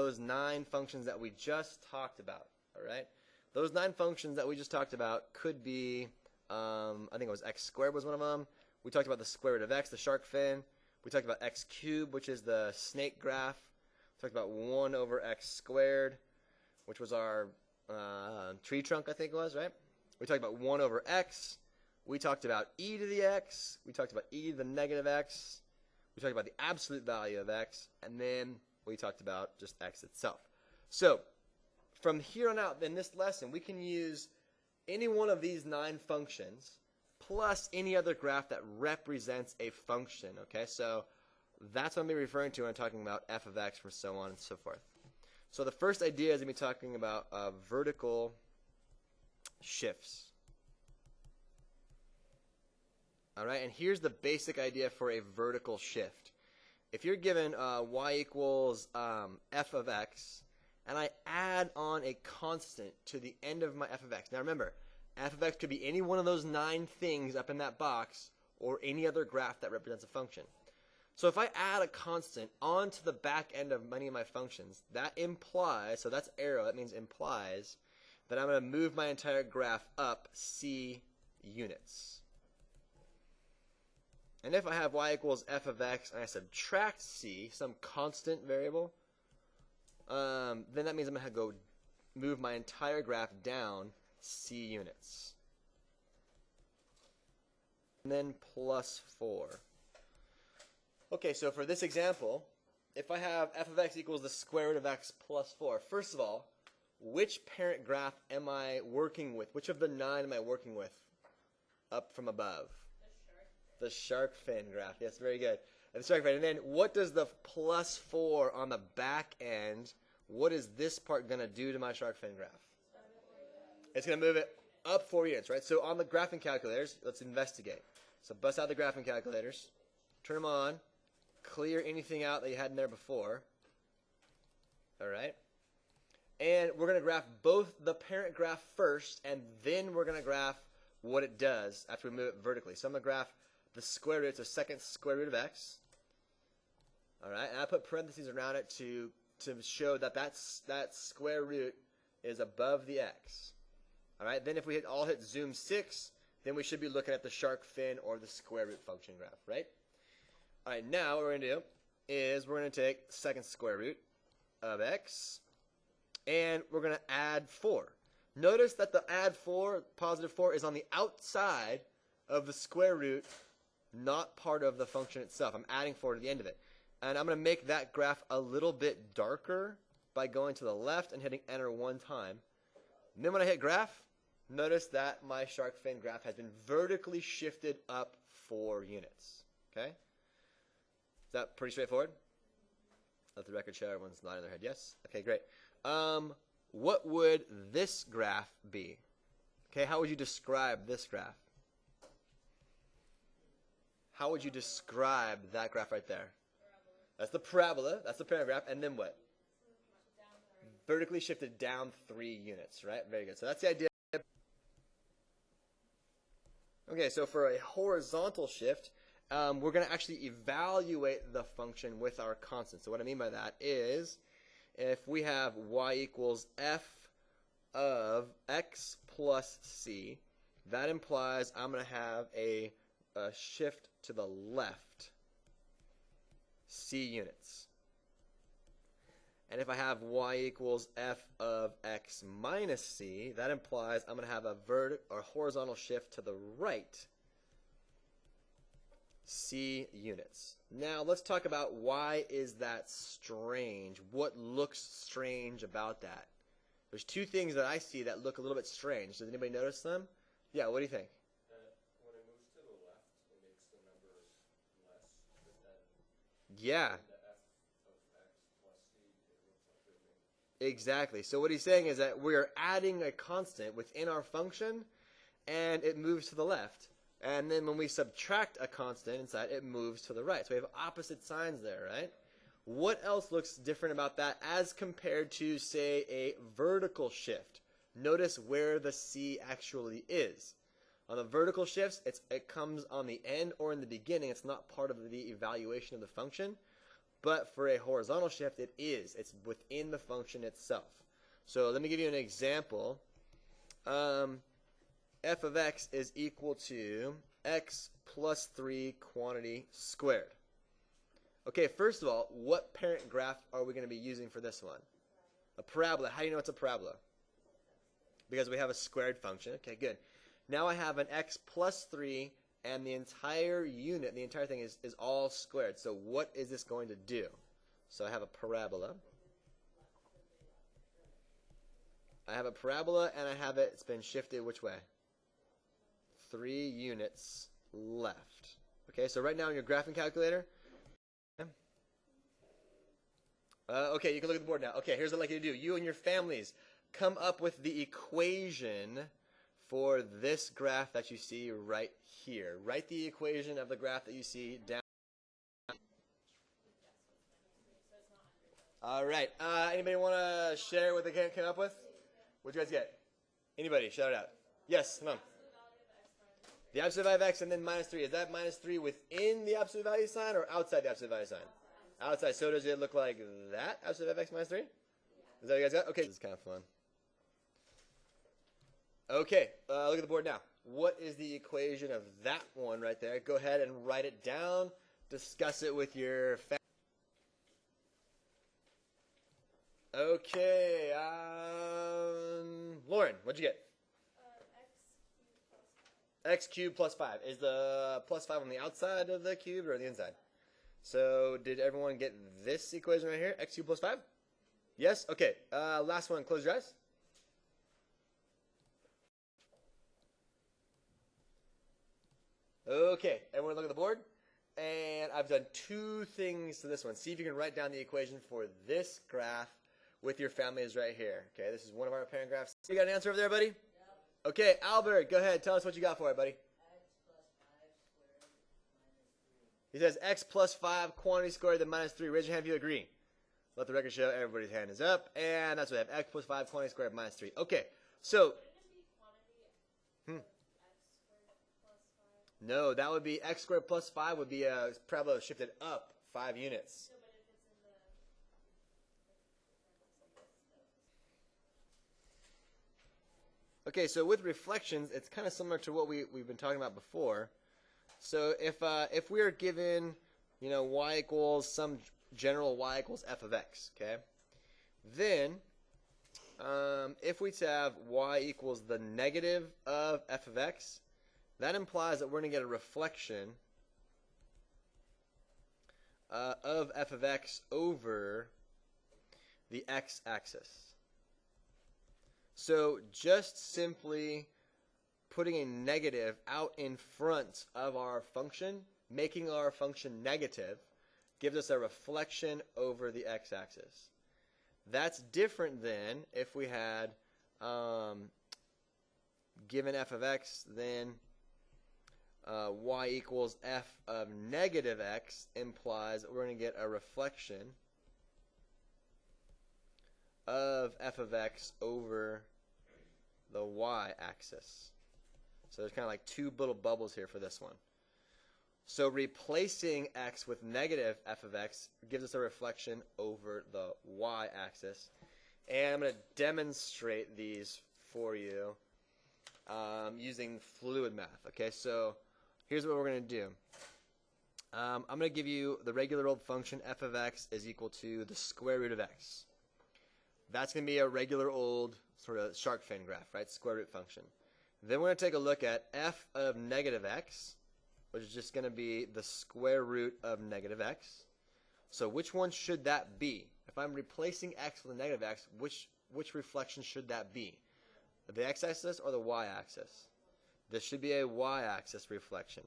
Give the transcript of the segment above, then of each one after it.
those 9 functions that we just talked about. All right? Those 9 functions that we just talked about could be, I think it was x squared was one of them. We talked about the square root of x, the shark fin. We talked about x cubed, which is the snake graph. We talked about 1 over x squared, which was our tree trunk, I think it was, right? We talked about 1 over x. We talked about e to the x. We talked about e to the negative x. We talked about the absolute value of x. And then we talked about just x itself. So from here on out, in this lesson, we can use any one of these 9 functions plus any other graph that represents a function. Okay, so that's what I'm going to be referring to when I'm talking about f of x and so on and so forth. So the first idea is going to be talking about vertical shifts. All right, and here's the basic idea for a vertical shift. If you're given y equals f of x, and I add on a constant to the end of my f of x. Now remember, f of x could be any one of those 9 things up in that box or any other graph that represents a function. So if I add a constant onto the back end of many of my functions, that implies, so that's arrow, that means implies, that I'm going to move my entire graph up c units. And if I have y equals f of x and I subtract c, some constant variable, then that means I'm going to go move my entire graph down c units. And then plus 4. Okay, so for this example, if I have f of x equals the square root of x plus 4, first of all, which parent graph am I working with? Which of the 9 am I working with up from above? The shark fin graph. Yes, very good. And the shark fin. And then what does the plus 4 on the back end, what is this part going to do to my shark fin graph? It's going to move it up 4 units, right? So on the graphing calculators, let's investigate. So bust out the graphing calculators, turn them on, clear anything out that you had in there before. All right? And we're going to graph both the parent graph first, and then we're going to graph what it does after we move it vertically. So I'm going to graph the square root, so second square root of x. All right? And I put parentheses around it to show that that square root is above the x. All right? Then if we all hit zoom 6, then we should be looking at the shark fin or the square root function graph, right? All right, now what we're going to do is we're going to take second square root of x, and we're going to add 4. Notice that the add 4, positive 4, is on the outside of the square root, not part of the function itself. I'm adding 4 to the end of it. And I'm going to make that graph a little bit darker by going to the left and hitting enter 1 time. And then when I hit graph, notice that my shark fin graph has been vertically shifted up 4 units. Okay? Is that pretty straightforward? Let the record show everyone's nodding their head. Yes? Okay, great. What would this graph be? Okay, how would you describe this graph? How would you describe that graph right there? That's the parabola. That's the parent graph. And then what? Vertically shifted down 3 units, right? Very good. So that's the idea. Okay, so for a horizontal shift, we're going to actually evaluate the function with our constant. So what I mean by that is if we have y equals f of x plus c, that implies I'm going to have a shift to the left c units. And if I have y equals f of x minus c, that implies I'm going to have a horizontal shift to the right c units. Now let's talk about why is that strange. What looks strange about that? There's 2 things that I see that look a little bit strange. Does anybody notice them? Yeah, what do you think? When it moves to the left, it makes the number less, but then yeah. the f of x plus c, it looks like it makes. Exactly. So what he's saying is that we're adding a constant within our function, and it moves to the left. And then when we subtract a constant inside, it moves to the right. So we have opposite signs there, right? What else looks different about that as compared to, say, a vertical shift? Notice where the c actually is. On the vertical shifts, it comes on the end or in the beginning. It's not part of the evaluation of the function. But for a horizontal shift, it is. It's within the function itself. So let me give you an example. F of x is equal to x plus 3 quantity squared. Okay, first of all, what parent graph are we going to be using for this one? A parabola. How do you know it's a parabola? Because we have a squared function. Okay, good. Now I have an x plus 3, and the entire unit, the entire thing is all squared. So what is this going to do? So I have a parabola. I have a parabola, and I have it, it's been shifted which way? 3 units left. Okay, so right now in your graphing calculator, okay, you can look at the board now. Okay, here's what I'd like you to do. You and your families come up with the equation for this graph that you see right here. Write the equation of the graph that you see down. All right. Anybody want to share what they came up with? What'd you guys get? Anybody? Shout it out. Yes, come on. The absolute value of x and then minus 3. Is that minus 3 within the absolute value sign or outside the absolute value sign? Outside. So does it look like that? Absolute value of x minus 3? Is that what you guys got? Okay, this is kind of fun. Okay, look at the board now. What is the equation of that one right there? Go ahead and write it down. Discuss it with your family. Okay, Lauren, what'd you get? X cubed plus 5. Is the plus 5 on the outside of the cube or the inside? So did everyone get this equation right here? X cubed plus 5? Yes? Okay. Last one. Close your eyes. Okay. Everyone look at the board. And I've done 2 things to this one. See if you can write down the equation for this graph with your families right here. Okay, this is one of our parent graphs. You got an answer over there, buddy? Yep. Okay, Albert, go ahead. Tell us what you got for it, buddy. He says x plus 5 quantity squared then minus 3. Raise your hand if you agree. Let the record show everybody's hand is up. And that's what we have. X plus 5 quantity squared minus 3. Okay, so... No, that would be x squared plus 5 would be a parabola shifted up 5 units. Okay, so with reflections, it's kind of similar to what we've been talking about before. So if we are given, y equals some general y equals f of x, okay, then if we have y equals the negative of f of x, that implies that we're going to get a reflection of f of x over the x-axis. So just simply putting a negative out in front of our function, making our function negative, gives us a reflection over the x-axis. That's different than if we had given f of x, then y equals f of negative x implies that we're going to get a reflection of f of x over the y-axis. So there's kind of like 2 little bubbles here for this one. So replacing x with negative f of x gives us a reflection over the y-axis. And I'm going to demonstrate these for you using fluid math. Okay, so here's what we're going to do. I'm going to give you the regular old function f of x is equal to the square root of x. That's going to be a regular old sort of shark fin graph, right? Square root function. Then we're going to take a look at f of negative x, which is just going to be the square root of negative x. So which one should that be? If I'm replacing x with a negative x, which reflection should that be? The x-axis or the y-axis? This should be a y-axis reflection.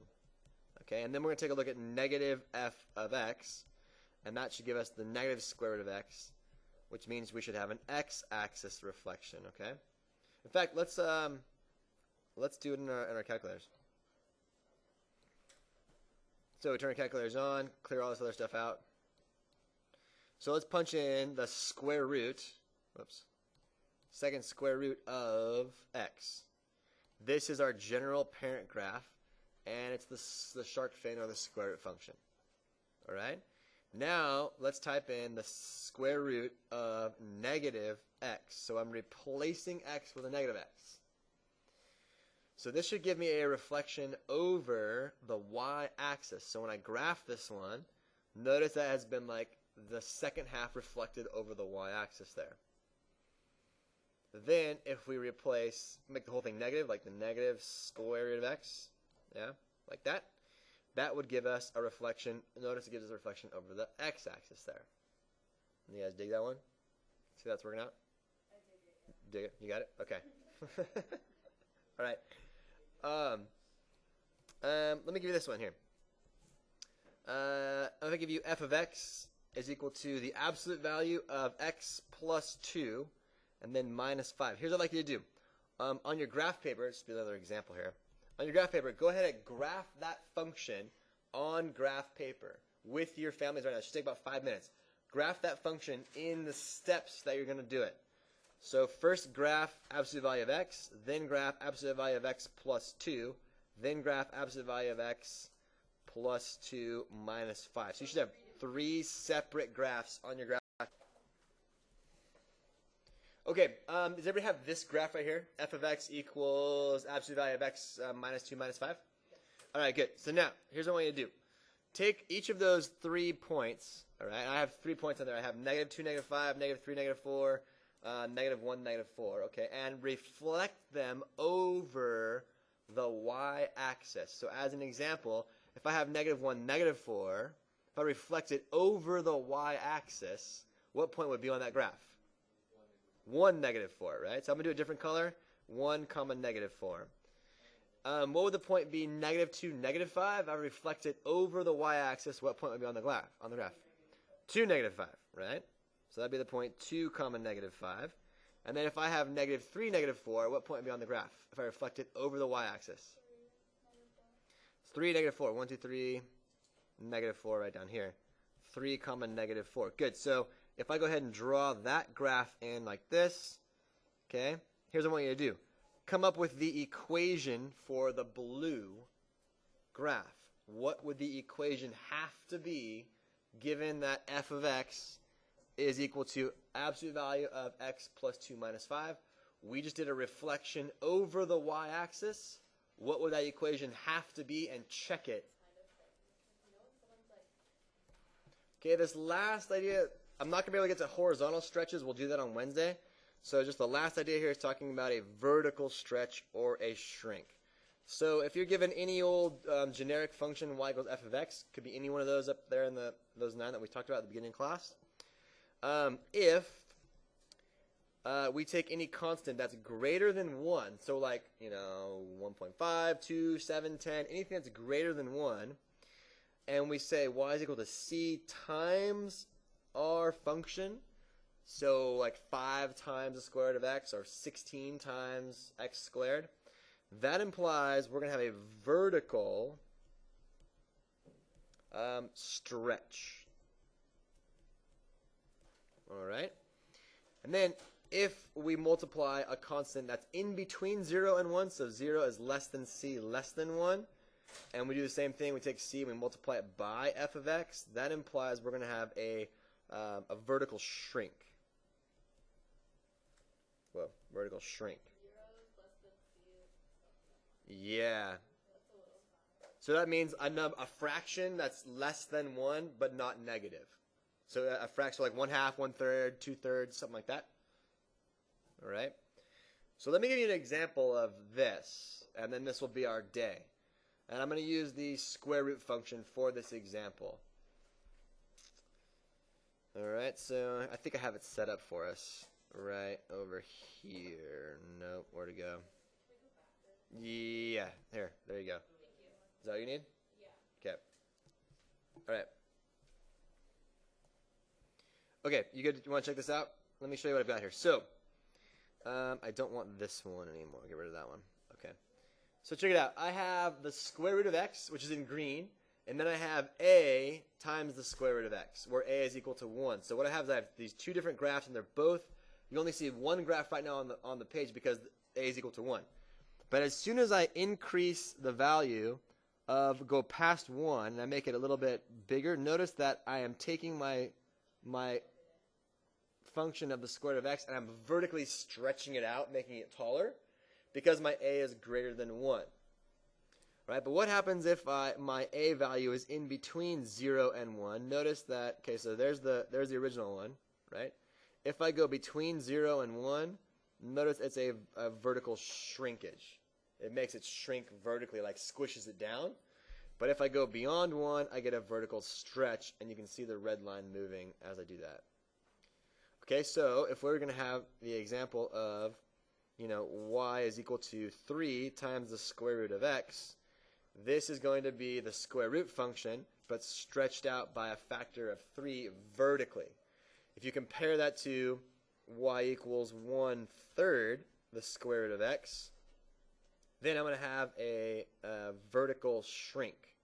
Okay, and then we're going to take a look at negative f of x, and that should give us the negative square root of x, which means we should have an x-axis reflection, okay? In fact, let's do it in our calculators. So we turn our calculators on, clear all this other stuff out. So let's punch in the square root, second square root of x. This is our general parent graph, and it's the shark fin or the square root function. All right? Now, let's type in the square root of negative x. So I'm replacing x with a negative x. So this should give me a reflection over the y-axis. So when I graph this one, notice that has been like the second half reflected over the y-axis there. Then if we replace, make the whole thing negative, like the negative square root of x, yeah, like that, that would give us a reflection. Notice it gives us a reflection over the x-axis there. You guys dig that one? See that's working out? I dig it. Dig it? You got it? Okay. All right. Let me give you this one here. I'm going to give you f of x is equal to the absolute value of x plus 2 and then minus 5. Here's what I'd like you to do. On your graph paper, just be another example here. On your graph paper, go ahead and graph that function on graph paper with your families right now. It should take about 5 minutes. Graph that function in the steps that you're going to do it. So first graph absolute value of x, then graph absolute value of x plus 2, then graph absolute value of x plus 2 minus 5. So you should have 3 separate graphs on your graph. Okay, does everybody have this graph right here? F of x equals absolute value of x minus 2 minus 5? All right, good. So now, here's what I want you to do. Take each of those 3 points, all right? I have 3 points on there. I have negative 2, negative 5, negative 3, negative 4, negative 1, negative 4, okay? And reflect them over the y-axis. So as an example, if I have negative 1, negative 4, if I reflect it over the y-axis, what point would be on that graph? 1, negative 4, right? So I'm going to do a different color. 1, comma, negative 4. What would the point be? Negative 2, negative 5. I reflect it over the y-axis. What point would be on the graph? 2, negative 5, right? So that'd be the point 2, comma, negative 5. And then if I have negative 3, negative 4, what point would be on the graph if I reflect it over the y-axis? 3, negative 4. 1, 2, 3, negative 4 right down here. 3, comma, negative 4. Good. So if I go ahead and draw that graph in like this, okay, here's what I want you to do. Come up with the equation for the blue graph. What would the equation have to be given that f of x is equal to absolute value of x plus 2 minus 5? We just did a reflection over the y-axis. What would that equation have to be? And check it. Okay, this last idea, I'm not going to be able to get to horizontal stretches. We'll do that on Wednesday. So just the last idea here is talking about a vertical stretch or a shrink. So if you're given any old generic function, y equals f of x, could be any one of those up there in those 9 that we talked about at the beginning of class. If we take any constant that's greater than 1, so like, 1.5, 2, 7, 10, anything that's greater than 1, and we say y is equal to c times our function, so like 5 times the square root of x or 16 times x squared, that implies we're going to have a vertical stretch. All right? And then if we multiply a constant that's in between 0 and 1, so 0 is less than c less than 1, and we do the same thing, we take c and we multiply it by f of x, that implies we're going to have a vertical shrink. Well, vertical shrink. 0 is less than c. Yeah. That's a little high. So that means a fraction that's less than 1 but not negative. So a fraction like 1/2, 1/3, 2/3, something like that. All right. So let me give you an example of this, and then this will be our day. And I'm going to use the square root function for this example. All right, so I think I have it set up for us right over here. Nope, where to go? Yeah, there you go. Is that what you need? Yeah. Okay. All right. Okay, you good? You want to check this out? Let me show you what I've got here. So, I don't want this one anymore. Get rid of that one. Okay. So check it out. I have the square root of x, which is in green, and then I have a times the square root of x, where a is equal to 1. So what I have is I have these 2 different graphs, and they're both, you only see one graph right now on the page because a is equal to 1. But as soon as I increase the value of go past 1, and I make it a little bit bigger, notice that I am taking my function of the square root of x and I'm vertically stretching it out, making it taller, because my a is greater than 1. Right? But what happens if my a value is in between 0 and 1? Notice that, okay, so there's the original one, right? If I go between 0 and 1, notice it's a vertical shrinkage. It makes it shrink vertically, like squishes it down. But if I go beyond 1, I get a vertical stretch, and you can see the red line moving as I do that. Okay, so if we're going to have the example of, y is equal to 3 times the square root of x, this is going to be the square root function, but stretched out by a factor of 3 vertically. If you compare that to y equals 1/3 the square root of x, then I'm going to have a vertical shrink,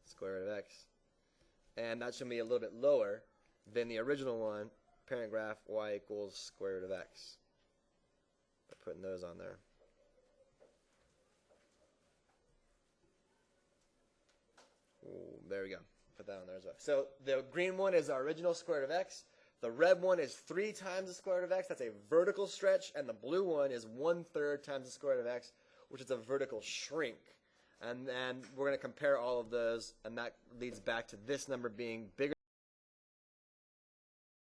square root of x. And that should be a little bit lower than the original one, parent graph y equals square root of x. By putting those on there. Ooh, there we go. Put that on there as well. So the green one is our original square root of x. The red one is 3 times the square root of x. That's a vertical stretch. And the blue one is 1/3 times the square root of x, which is a vertical shrink. And we're going to compare all of those, and that leads back to this number being bigger